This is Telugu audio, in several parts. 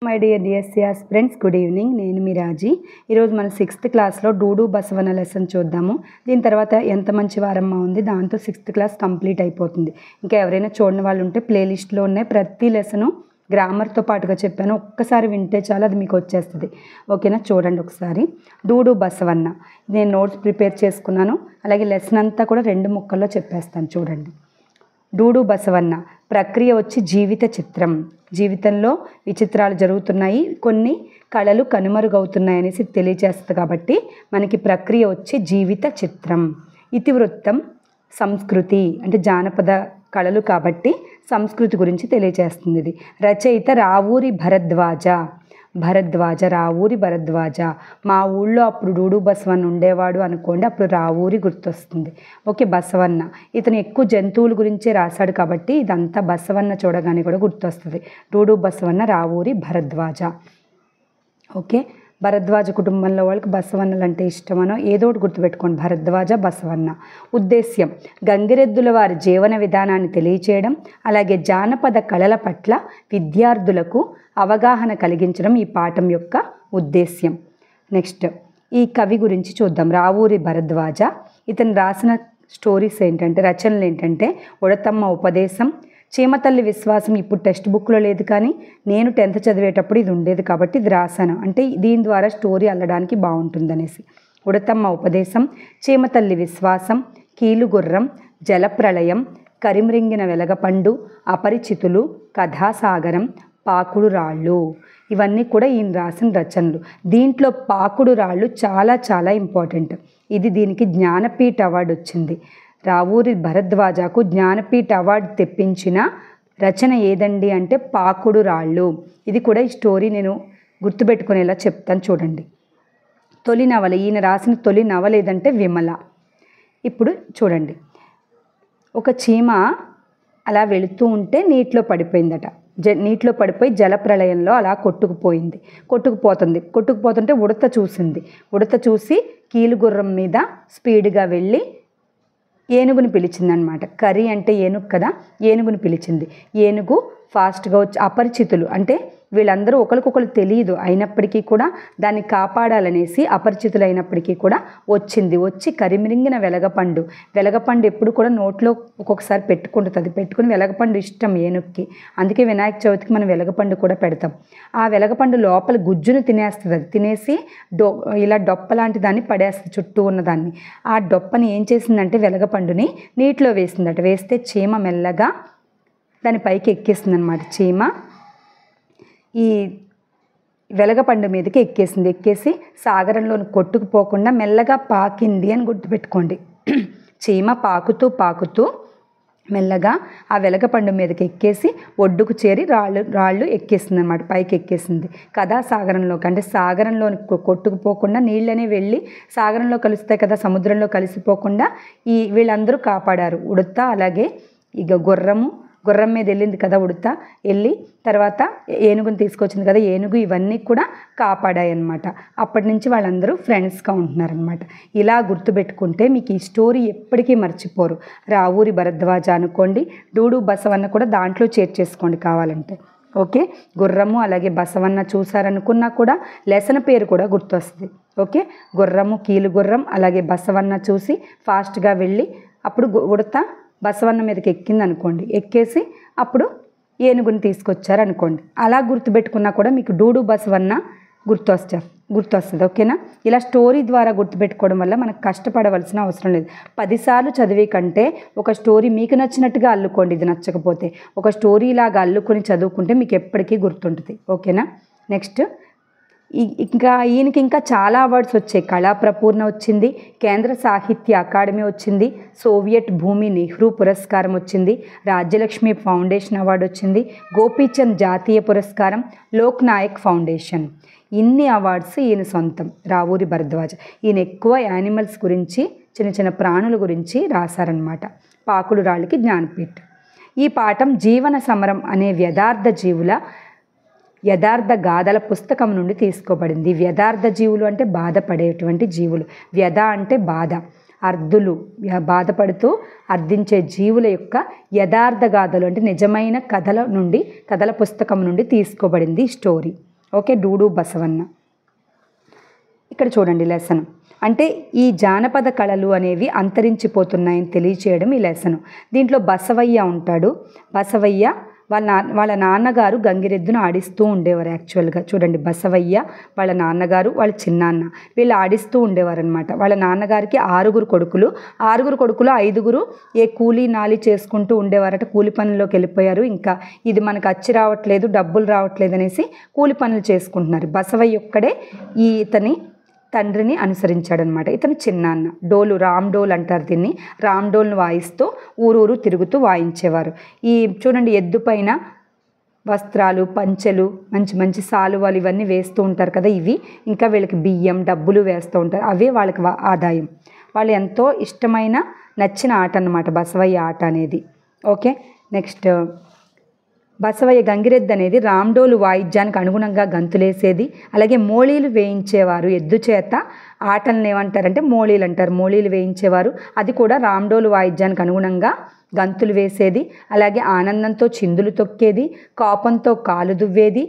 My dear DSCRs friends, good evening. నేను మీ రాజీ. ఈరోజు మన 6th క్లాస్లో డూడు బసవన్న లెసన్ చూద్దాము. దీని తర్వాత ఎంత మంచి వారమ్మ ఉంది, దాంతో 6th క్లాస్ కంప్లీట్ అయిపోతుంది. ఇంకా ఎవరైనా చూడని వాళ్ళు ఉంటే ప్లేలిస్ట్లో ఉన్నాయి. ప్రతి లెసను గ్రామర్తో పాటుగా చెప్పాను, ఒక్కసారి వింటే చాలు, అది మీకు వచ్చేస్తుంది. ఓకేనా? చూడండి ఒకసారి. డూడు బసవన్న, నేను నోట్స్ ప్రిపేర్ చేసుకున్నాను. అలాగే లెసన్ అంతా కూడా 2 ముక్కల్లో చెప్పేస్తాను. చూడండి. డూడు బసవన్న ప్రక్రియ వచ్చి జీవిత చిత్రం. జీవితంలో విచిత్రాలు జరుగుతున్నాయి, కొన్ని కళలు కనుమరుగవుతున్నాయి అనేసి తెలియజేస్తుంది. కాబట్టి మనకి ప్రక్రియ వచ్చి జీవిత చిత్రం. ఇతివృత్తం సంస్కృతి, అంటే జానపద కళలు కాబట్టి సంస్కృతి గురించి తెలియజేస్తుంది. ఇది రచయిత రావూరి భరద్వాజ రావూరి భరద్వాజ. మా ఊళ్ళో అప్పుడు డూడు బసవన్న ఉండేవాడు అనుకోండి, అప్పుడు రావూరి గుర్తొస్తుంది. ఓకే, బసవన్న ఇతను ఎక్కువ జంతువుల గురించే రాశాడు కాబట్టి ఇదంతా బసవన్న చూడగానే కూడా గుర్తొస్తుంది. డూడు బసవన్న రావూరి భరద్వాజ. ఓకే, భరద్వాజ కుటుంబంలో వాళ్ళకి బసవన్నలు అంటే ఇష్టమనో ఏదో ఒకటి గుర్తుపెట్టుకోండి. భరద్వాజ బసవన్న. ఉద్దేశ్యం గంగిరెద్దుల వారి జీవన విధానాన్ని తెలియచేయడం, అలాగే జానపద కళల పట్ల విద్యార్థులకు అవగాహన కలిగించడం ఈ పాఠం యొక్క ఉద్దేశ్యం. నెక్స్ట్ ఈ కవి గురించి చూద్దాం. రావూరి భరద్వాజ. ఇతను రాసిన స్టోరీస్ ఏంటంటే, రచనలు ఏంటంటే ఉడతమ్మ ఉపదేశం, చీమతల్లి విశ్వాసం. ఇప్పుడు టెక్స్ట్ బుక్లో లేదు, కానీ నేను 10th చదివేటప్పుడు ఇది ఉండేది కాబట్టి ఇది రాశాను. అంటే దీని ద్వారా స్టోరీ అల్లడానికి బాగుంటుందనేసి. ఉడతమ్మ ఉపదేశం, చీమతల్లి విశ్వాసం, కీలుగుర్రం, జలప్రళయం, కరిమ్రింగిన వెలగపండు, అపరిచితులు, కథాసాగరం, పాకుడు రాళ్ళు. ఇవన్నీ కూడా ఈయన రాసిన రచనలు. దీంట్లో పాకుడు రాళ్ళు చాలా చాలా ఇంపార్టెంట్. ఇది దీనికి జ్ఞానపీఠ అవార్డు వచ్చింది. రావూరి భరద్వాజకు జ్ఞానపీఠ అవార్డు తెప్పించిన రచన ఏదండి అంటే పాకుడు రాళ్ళు. ఇది కూడా ఈ స్టోరీ నేను గుర్తుపెట్టుకునేలా చెప్తాను. చూడండి. తొలి నవల, ఈయన రాసిన తొలి నవల ఏదంటే విమల. ఇప్పుడు చూడండి. ఒక చీమ అలా వెళుతూ ఉంటే నీటిలో పడిపోయిందట. నీటిలో పడిపోయి జలప్రళయంలో అలా కొట్టుకుపోతుంటే ఉడత చూసింది. ఉడత చూసి కీలుగుర్రం మీద స్పీడ్గా వెళ్ళి ఏనుగుని పిలిచిందనమాట. కరి అంటే ఏనుగు కదా, ఏనుగుని పిలిచింది. ఏనుగు ఫాస్ట్గా వచ్చి, అపరిచితులు అంటే వీళ్ళందరూ ఒకరికొకరు తెలియదు అయినప్పటికీ కూడా దాన్ని కాపాడాలనేసి అపరిచితులు అయినప్పటికీ కూడా వచ్చి కరిమిరింగిన వెలగపండు ఎప్పుడు కూడా నోట్లో ఒక్కొక్కసారి పెట్టుకుని వెలగపండు ఇష్టం ఏనుగుకి. అందుకే వినాయక చవితికి మనం వెలగపండు కూడా పెడతాం. ఆ వెలగపండు లోపల గుజ్జును తినేస్తుంది. అది తినేసి ఇలా డొప్ప లాంటి దాన్ని పడేస్తుంది, చుట్టూ ఉన్నదాన్ని. ఆ డొప్పని ఏం చేసిందంటే వెలగపండుని నీటిలో వేసిందట. వేస్తే చీమ మెల్లగా దాని పైకి ఎక్కేసింది అనమాట. చీమ ఈ వెలగపండు మీదకి ఎక్కేసి సాగరంలో కొట్టుకుపోకుండా మెల్లగా పాకింది అని గుర్తుపెట్టుకోండి. చీమ పాకుతూ మెల్లగా ఆ వెలగపండు మీదకి ఎక్కేసి ఒడ్డుకు చేరి రాళ్ళు ఎక్కేసింది అనమాట, పైకి ఎక్కేసింది. కదా సాగరంలోకి, అంటే సాగరంలో కొట్టుకుపోకుండా నీళ్ళనే వెళ్ళి సాగరంలో కలుస్తాయి కదా, సముద్రంలో కలిసిపోకుండా వీళ్ళందరూ కాపాడారు. ఉడత అలాగే ఇక గుర్రం మీద వెళ్ళింది కదా ఉడత, వెళ్ళి తర్వాత ఏనుగుని తీసుకొచ్చింది కదా ఏనుగు, ఇవన్నీ కూడా కాపాడాయి అన్నమాట. అప్పటి నుంచి వాళ్ళందరూ ఫ్రెండ్స్గా ఉంటున్నారనమాట. ఇలా గుర్తుపెట్టుకుంటే మీకు ఈ స్టోరీ ఎప్పటికీ మర్చిపోరు. రావూరి భరద్వాజ అనుకోండి, డూడు బసవన్న కూడా దాంట్లో చేర్చేసుకోండి కావాలంటే. ఓకే, గుర్రము అలాగే బసవన్న చూసారనుకున్నా కూడా లెసన్ పేరు కూడా గుర్తొస్తుంది. ఓకే, గుర్రము, కీలుగుర్రం అలాగే బసవన్న చూసి ఫాస్ట్గా వెళ్ళి అప్పుడు ఉడత బసవన్న మీదకి ఎక్కింది అనుకోండి, ఎక్కేసి అప్పుడు ఏనుగుని తీసుకొచ్చారనుకోండి. అలా గుర్తుపెట్టుకున్నా కూడా మీకు డూడు బసవన్న గుర్తొస్తుంది. ఓకేనా? ఇలా స్టోరీ ద్వారా గుర్తుపెట్టుకోవడం వల్ల మనకు కష్టపడవలసిన అవసరం లేదు. 10 సార్లు చదివే కంటే ఒక స్టోరీ మీకు నచ్చినట్టుగా అల్లుకోండి. ఇది నచ్చకపోతే ఒక స్టోరీ లాగా అల్లుకొని చదువుకుంటే మీకు ఎప్పటికీ గుర్తుంటుంది. ఓకేనా? నెక్స్ట్ ఈయనకి ఇంకా చాలా అవార్డ్స్ వచ్చాయి. కళా ప్రపూర్ణ వచ్చింది, కేంద్ర సాహిత్య అకాడమీ వచ్చింది, సోవియట్ భూమి నెహ్రూ పురస్కారం వచ్చింది, రాజ్యలక్ష్మి ఫౌండేషన్ అవార్డు వచ్చింది, గోపీచంద్ జాతీయ పురస్కారం, లోక్ నాయక్ ఫౌండేషన్. ఇన్ని అవార్డ్స్ ఈయన సొంతం. రావూరి భరద్వాజ ఈయన ఎక్కువ యానిమల్స్ గురించి, చిన్న ప్రాణుల గురించి రాశారనమాట. పాకుడు రాళ్ళకి జ్ఞానపీఠ. ఈ పాఠం జీవన సమరం అనే యథార్థ గాథల పుస్తకం నుండి తీసుకోబడింది. వ్యథార్థ జీవులు అంటే బాధపడేటువంటి జీవులు. వ్యధ అంటే బాధ. అర్ధులు బాధపడుతూ అర్థించే జీవుల యొక్క యథార్థ గాథలు అంటే నిజమైన కథల పుస్తకం నుండి తీసుకోబడింది స్టోరీ. ఓకే, డూడు బసవన్న. ఇక్కడ చూడండి లెసన్. అంటే ఈ జానపద కళలు అనేవి అంతరించిపోతున్నాయని తెలియచేయడం ఈ లెసను. దీంట్లో బసవయ్య ఉంటాడు. బసవయ్య వాళ్ళ నాన్నగారు గంగిరెద్దును ఆడిస్తూ ఉండేవారు. యాక్చువల్గా చూడండి, బసవయ్య వాళ్ళ నాన్నగారు, వాళ్ళ చిన్నాన్న వీళ్ళు ఆడిస్తూ ఉండేవారు అనమాట. వాళ్ళ నాన్నగారికి 6 కొడుకులు. 6 కొడుకులు 5 ఏ కూలీ నాలి చేసుకుంటూ ఉండేవారట. కూలి పనుల్లోకి వెళ్ళిపోయారు. ఇంకా ఇది మనకు అచ్చి రావట్లేదు, డబ్బులు రావట్లేదు అనేసి కూలి పనులు చేసుకుంటున్నారు. బసవయ్య ఒక్కడే ఇతని తండ్రిని అనుసరించాడనమాట. ఇతను చిన్నాన్న. డోలు, రామ్ డోల్ అంటారు దీన్ని. రామ్ డోల్ను వాయిస్తూ ఊరూరు తిరుగుతూ వాయించేవారు. ఈ చూడండి, ఎద్దు పైన వస్త్రాలు, పంచెలు, మంచి మంచి సాలువాలు ఇవన్నీ వేస్తూ ఉంటారు కదా, ఇవి. ఇంకా వీళ్ళకి బియ్యం, డబ్బులు వేస్తూ ఉంటారు. అవే వాళ్ళకి ఆదాయం. వాళ్ళు ఎంతో ఇష్టమైన నచ్చిన ఆట అన్నమాట బసవయ్య ఆట అనేది. ఓకే, నెక్స్ట్ బసవయ్య గంగిరెద్దు అనేది రామ్డోలు వాయిద్యానికి అనుగుణంగా గంతులేసేది. అలాగే మోళీలు వేయించేవారు. ఎద్దు చేత ఆటలను ఏమంటారంటే మోళీలు అంటారు. మోళీలు వేయించేవారు. అది కూడా రామ్డోలు వాయిద్యానికి అనుగుణంగా గంతులు వేసేది. అలాగే ఆనందంతో చిందులు తొక్కేది, కోపంతో కాలు దువ్వేది,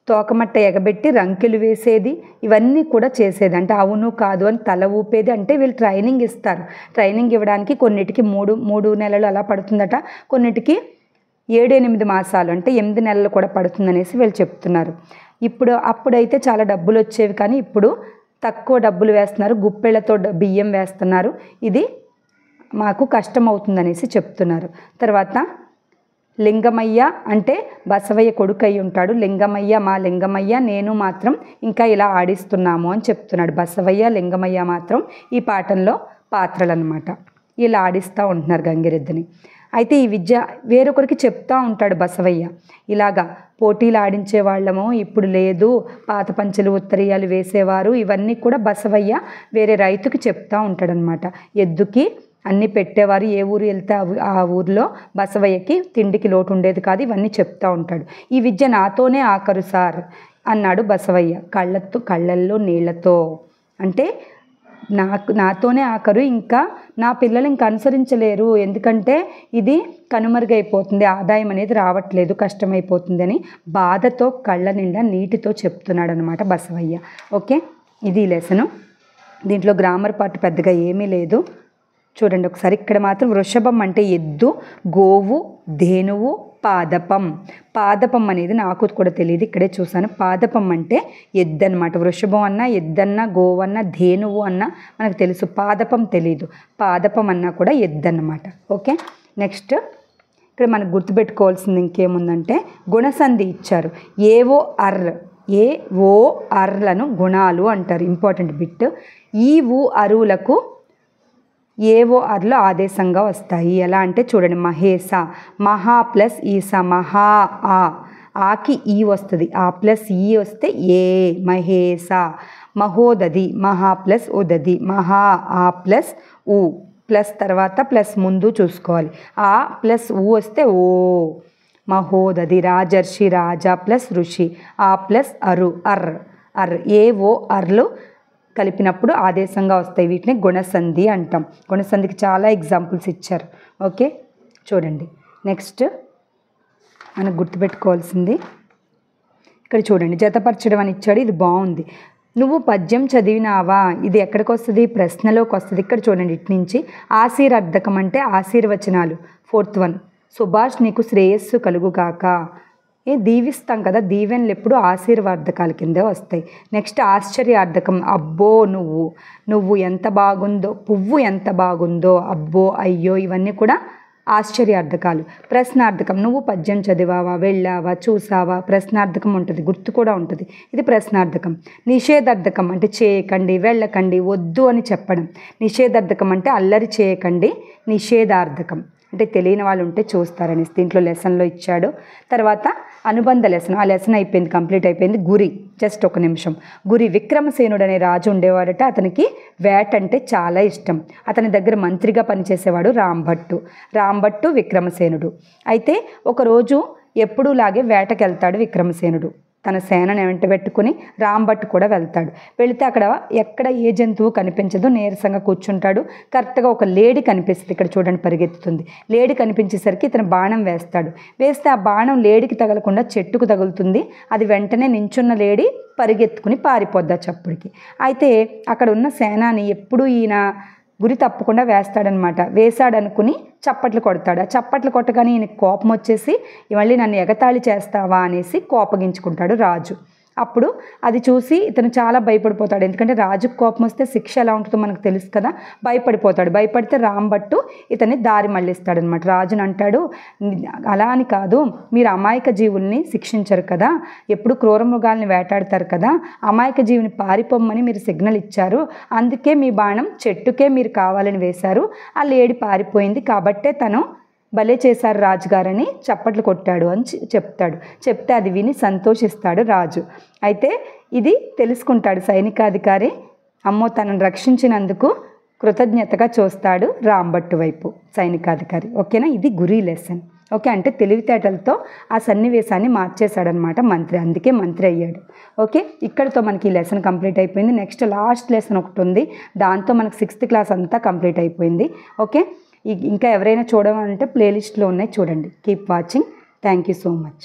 తోకమట్ట ఎగబెట్టి రంకెలు వేసేది. ఇవన్నీ కూడా చేసేది. అంటే అవును కాదు అని తల ఊపేది. అంటే వీళ్ళు ట్రైనింగ్ ఇస్తారు. ట్రైనింగ్ ఇవ్వడానికి కొన్నిటికి 3 నెలలు అలా పడుతుందట, కొన్నిటికి 7-8 మాసాలు అంటే 8 నెలలు కూడా పడుతుందనేసి వీళ్ళు చెప్తున్నారు. అప్పుడైతే చాలా డబ్బులు వచ్చేవి, కానీ ఇప్పుడు తక్కువ డబ్బులు వేస్తున్నారు. గుప్పెళ్లతో బియ్యం వేస్తున్నారు. ఇది మాకు కష్టం అవుతుందనేసి చెప్తున్నారు. తర్వాత లింగమయ్య అంటే బసవయ్య కొడుకు అయి ఉంటాడు. లింగమయ్య, మా లింగమయ్య నేను మాత్రం ఇంకా ఇలా ఆడిస్తున్నాము అని చెప్తున్నాడు. బసవయ్య, లింగమయ్య మాత్రం ఈ పాఠంలో పాత్రలు అన్నమాట. ఇలా ఆడిస్తూ ఉంటున్నారు గంగిరెద్దుని. అయితే ఈ విద్య వేరొకరికి చెప్తూ ఉంటాడు బసవయ్య. ఇలాగా పోటీలు ఆడించే వాళ్ళము ఇప్పుడు లేదు, పాత పంచెలు ఉత్తరీయాలు వేసేవారు, ఇవన్నీ కూడా బసవయ్య వేరే రైతుకి చెప్తూ ఉంటాడనమాట. ఎద్దుకి అన్నీ పెట్టేవారు. ఏ ఊరు వెళ్తే ఆ ఊరిలో బసవయ్యకి తిండికి లోటు ఉండేది కాదు. ఇవన్నీ చెప్తూ ఉంటాడు. ఈ విద్య నాతోనే ఆఖరు సార్ అన్నాడు బసవయ్య కళ్ళల్లో నీళ్లతో. అంటే నాతోనే ఆఖరు, ఇంకా నా పిల్లలు ఇంకా అనుసరించలేరు, ఎందుకంటే ఇది కనుమరుగైపోతుంది, ఆదాయం అనేది రావట్లేదు, కష్టమైపోతుందని బాధతో కళ్ళ నిండా నీటితో చెప్తున్నాడు అనమాట బసవయ్య. ఓకే, ఇది లెసను. దీంట్లో గ్రామర్ పార్ట్ పెద్దగా ఏమీ లేదు. చూడండి ఒకసారి. ఇక్కడ మాత్రం వృషభం అంటే ఎద్దు, గోవు, ధేనువు, పాదపం అనేది నాకు కూడా తెలియదు, ఇక్కడే చూసాను. పాదపం అంటే ఎద్దు అనమాట. వృషభం అన్నా, ఎద్దన్నా, గోవన్నా, ధేనువు అన్నా మనకు తెలుసు. పాదపం తెలీదు. పాదపం అన్నా కూడా ఎద్దు అన్నమాట. ఓకే, నెక్స్ట్ ఇక్కడ మనకు గుర్తుపెట్టుకోవాల్సింది ఇంకేముందంటే గుణసంధి ఇచ్చారు. ఏవో అర్లను గుణాలు అంటారు. Important bit. ఈ అరువులకు ఏవో అర్లు ఆదేశంగా వస్తాయి. ఎలా అంటే చూడండి, మహేశ, మహా ప్లస్ ఈస, మహా ఆకి ఈ వస్తుంది, ఆ ప్లస్ ఈ వస్తే ఏ, మహేశ. మహోదది, మహా ప్లస్ ఉదది, మహా ఆ ప్లస్ ఊ, ప్లస్ తర్వాత ప్లస్ ముందు చూసుకోవాలి. ఆ ప్లస్ ఊ వస్తే ఓ, మహోదది. రాజర్షి, రాజా ప్లస్ ఋషి, ఆ ప్లస్ అరు, అర్. ఏవో అర్లు కలిపినప్పుడు ఆదేశంగా వస్తాయి. వీటిని గుణసంధి అంటాం. గుణసంధికి చాలా ఎగ్జాంపుల్స్ ఇచ్చారు. ఓకే, చూడండి. నెక్స్ట్ మనకు గుర్తుపెట్టుకోవాల్సింది ఇక్కడ చూడండి, జతపరచడం అని ఇచ్చాడు. ఇది బాగుంది. నువ్వు పద్యం చదివినావా, ఇది ఎక్కడికి వస్తుంది, ప్రశ్నలోకి వస్తుంది. ఇక్కడ చూడండి, ఇటు నుంచి ఆశీర్వర్ధకం అంటే ఆశీర్వచనాలు. 4th one, సుభాష్ నీకు శ్రేయస్సు కలుగుగాక. దీవిస్తాం కదా, దీవెనలు ఎప్పుడు ఆశీర్వాదకాల కిందే వస్తాయి. నెక్స్ట్ ఆశ్చర్యార్థకం, అబ్బో నువ్వు ఎంత బాగుందో, పువ్వు ఎంత బాగుందో, అబ్బో అయ్యో, ఇవన్నీ కూడా ఆశ్చర్యార్థకాలు. ప్రశ్నార్థకం, నువ్వు పద్యం చదివావా, వెళ్ళావా, చూసావా, ప్రశ్నార్థకం ఉంటుంది, గుర్తు కూడా ఉంటుంది. ఇది ప్రశ్నార్థకం. నిషేధార్థకం అంటే చేయకండి, వెళ్ళకండి, వద్దు అని చెప్పడం. నిషేధార్థకం అంటే అల్లరి చేయకండి. నిషేధార్థకం అంటే తెలియని వాళ్ళు ఉంటే చూస్తారని దీంట్లో లెసన్లో ఇచ్చాడు. తర్వాత అనుబంధ లెసన్, ఆ లెసన్ అయిపోయింది, కంప్లీట్ అయిపోయింది. గురి, జస్ట్ ఒక నిమిషం. గురి, విక్రమసేనుడు అనే రాజు ఉండేవాడట. అతనికి వేట అంటే చాలా ఇష్టం. అతని దగ్గర మంత్రిగా పనిచేసేవాడు రాంభట్టు విక్రమసేనుడు. అయితే ఒకరోజు ఎప్పుడూలాగే వేటకెళ్తాడు విక్రమసేనుడు. తన సేనని వెంట పెట్టుకుని రాంభట్ కూడా వెళ్తాడు. వెళితే అక్కడ ఎక్కడ ఏ జంతువు కనిపించదు, నీరసంగా కూర్చుంటాడు. కరెక్ట్గా ఒక లేడీ కనిపిస్తుంది, ఇక్కడ చూడండి పరిగెత్తుతుంది. లేడీ కనిపించేసరికి ఇతను బాణం వేస్తాడు. వేస్తే ఆ బాణం లేడీకి తగలకుండా చెట్టుకు తగులుతుంది. అది వెంటనే నించున్న లేడీ పరిగెత్తుకుని పారిపోద్ది చప్పుడికి. అయితే అక్కడ ఉన్న సేనాని ఎప్పుడు ఈయన గురి తప్పకుండా వేస్తాడనమాట. వేశాడనుకుని చప్పట్లు కొడతాడు. ఆ చప్పట్లు కొట్టగానే ఈయనకి కోపం వచ్చేసి మళ్ళీ నన్ను ఎగతాళి చేస్తావా అనేసి కోపగించుకుంటాడు రాజు. అప్పుడు అది చూసి ఇతను చాలా భయపడిపోతాడు. ఎందుకంటే రాజుకు కోపం వస్తే శిక్ష ఎలా ఉంటుందో మనకు తెలుసు కదా. భయపడిపోతాడు. భయపడితే రాంభట్టు ఇతన్ని దారి మళ్ళిస్తాడనమాట. రాజుని అంటాడు, అలా అని కాదు, మీరు అమాయక జీవుల్ని శిక్షించరు కదా, ఎప్పుడు క్రూర మృగాల్ని వేటాడతారు కదా, అమాయక జీవిని పారిపోమ్మని మీరు సిగ్నల్ ఇచ్చారు, అందుకే మీ బాణం చెట్టుకే మీరు కావాలని వేశారు, ఆ లేడీ పారిపోయింది కాబట్టే తను భలే చేశారు రాజుగారని చప్పట్లు కొట్టాడు అని చెప్తాడు. చెప్తే అది విని సంతోషిస్తాడు రాజు. అయితే ఇది తెలుసుకుంటాడు సైనికాధికారి. అమ్మో తనను రక్షించినందుకు కృతజ్ఞతగా చూస్తాడు రాంభట్టు వైపు సైనికాధికారి. ఓకేనా, ఇది గురి లెసన్. ఓకే, అంటే తెలివితేటలతో ఆ సన్నివేశాన్ని మార్చేశాడనమాట మంత్రి, అందుకే మంత్రి అయ్యాడు. ఓకే, ఇక్కడితో మనకి ఈ లెసన్ కంప్లీట్ అయిపోయింది. నెక్స్ట్ లాస్ట్ లెసన్ ఒకటి ఉంది, దాంతో మనకి 6th క్లాస్ అంతా కంప్లీట్ అయిపోయింది. ఓకే, ఇంకా ఎవరైనా చూడమంటే ప్లేలిస్ట్లో ఉన్నాయి, చూడండి. Keep watching. Thank you so much.